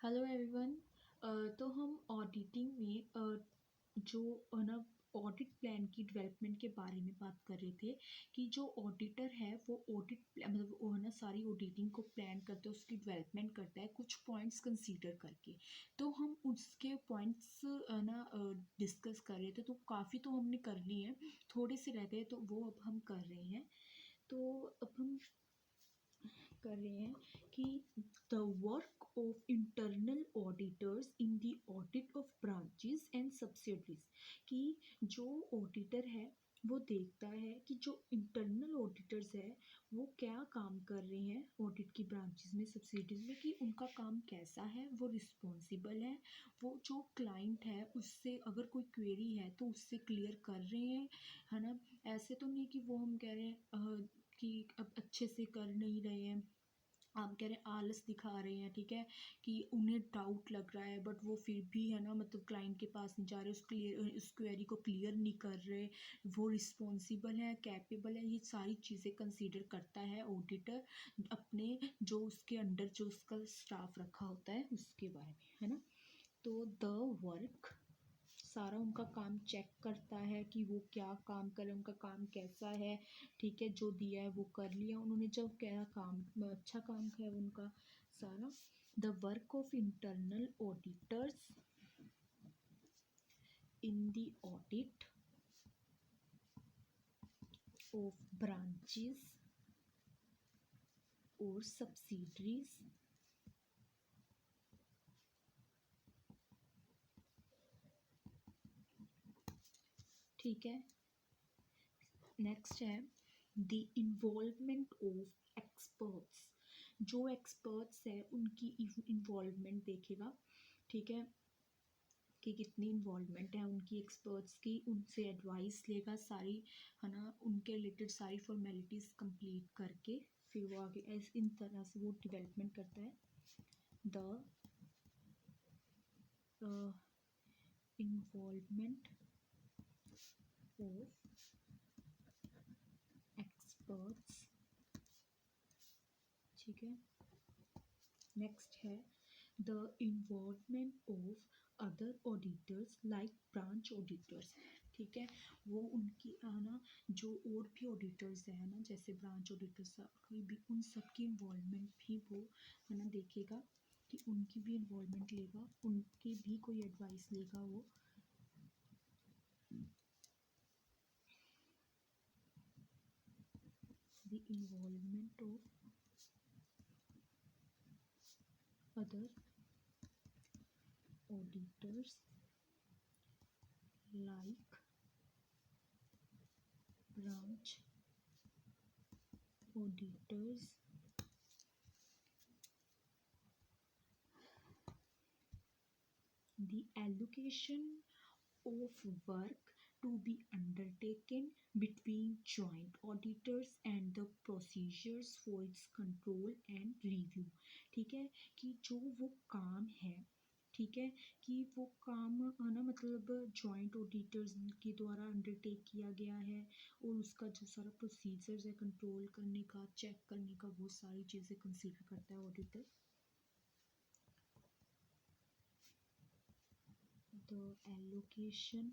Hello everyone. तो हम auditing में जो ना ऑडिट प्लान की डेवलपमेंट के बारे में बात कर रहे थे कि जो ऑडिटर है वो ऑडिट मतलब वो है ना सारी ऑडिटिंग को प्लान करता है, उसकी डेवलपमेंट करता है कुछ पॉइंट्स कंसीडर करके। तो हम उसके पॉइंट्स ना डिस्कस कर रहे थे, तो काफ़ी तो हमने कर लिए हैं, थोड़े से रह गए तो वो अब हम कर रहे हैं। तो अब हम कर रहे हैं कि the work of internal auditors in the audit of branches and subsidiaries, कि जो ऑडिटर है वो देखता है कि जो इंटरनल ऑडिटर्स है वो क्या काम कर रहे हैं ऑडिट की ब्रांचेस में, सब्सिडीज में, कि उनका काम कैसा है, वो रिस्पॉन्सिबल है, वो जो क्लाइंट है उससे अगर कोई क्वेरी है तो उससे क्लियर कर रहे हैं, है ना। ऐसे तो नहीं कि वो हम कह रहे हैं कि अब अच्छे से कर नहीं रहे हैं, आप कह रहे हैं आलस दिखा रहे हैं, ठीक है, कि उन्हें डाउट लग रहा है बट वो फिर भी है ना मतलब क्लाइंट के पास नहीं जा रहे, उस क्वेरी को क्लियर नहीं कर रहे, वो रिस्पॉन्सिबल है, कैपेबल है, ये सारी चीज़ें कंसीडर करता है ऑडिटर अपने जो उसके अंडर जो उसका स्टाफ रखा होता है उसके बारे में, है ना। तो द वर्क सारा उनका काम चेक करता है कि वो क्या काम कर रहे हैं, उनका काम कैसा है, ठीक है, जो दिया है वो कर लिया उन्होंने, जब क्या काम अच्छा काम है उनका सारा। The work of internal auditors in the audit of branches और सब्सिडरीज ठीक है। नेक्स्ट है द इन्वॉल्वमेंट ऑफ एक्सपर्ट्स, जो एक्सपर्ट्स है उनकी इन्वॉल्वमेंट देखेगा, ठीक है, कि कितनी इन्वॉल्वमेंट है उनकी एक्सपर्ट्स की, उनसे एडवाइस लेगा सारी, है ना, उनके रिलेटेड सारी फॉर्मेलिटीज़ कंप्लीट करके फिर वो आगे ऐसे इन तरह से वो डेवलपमेंट करता है। द इन्वॉल्वमेंट ऑफ एक्सपर्ट्स, ठीक है। नेक्स्ट है the involvement of other auditors like branch auditors, ठीक है, वो उनकी है ना जो और भी ऑडिटर्स है ना जैसे ब्रांच ऑडिटर्स कोई भी, उन सब की इन्वॉल्वमेंट भी वो है ना देखेगा, कि उनकी भी इन्वॉल्वमेंट लेगा, उनकी भी कोई एडवाइस लेगा वो। The involvement of other auditors like branch auditors, the allocation of work to be undertaken between joint auditors and the procedures for its control and review, ठीक है, कि जो वो काम है, ठीक है, कि वो काम है ना मतलब जॉइंट ऑडिटर्स के द्वारा अंडरटेक किया गया है और उसका जो सारा प्रोसीजर्स है कंट्रोल करने का, चेक करने का, वो सारी चीज़ें कंसीडर करता है auditor. The allocation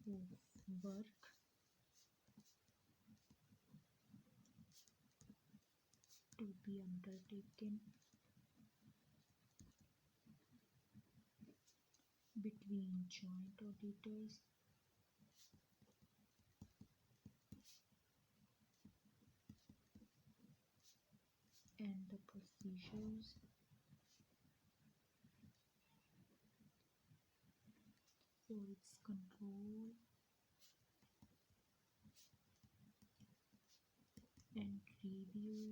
of work to be undertaken between joint auditors and the procedures for its control and review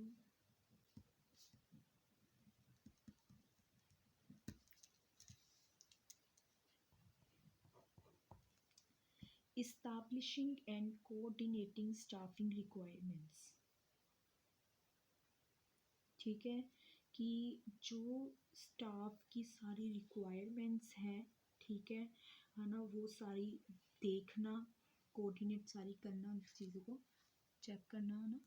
establishing and coordinating staffing requirements, ठीक है, कि जो स्टाफ की सारी रिक्वायरमेंट्स हैं, ठीक है ना, वो सारी देखना, कोऑर्डिनेट सारी करना, उस चीज़ों को चेक करना, है ना।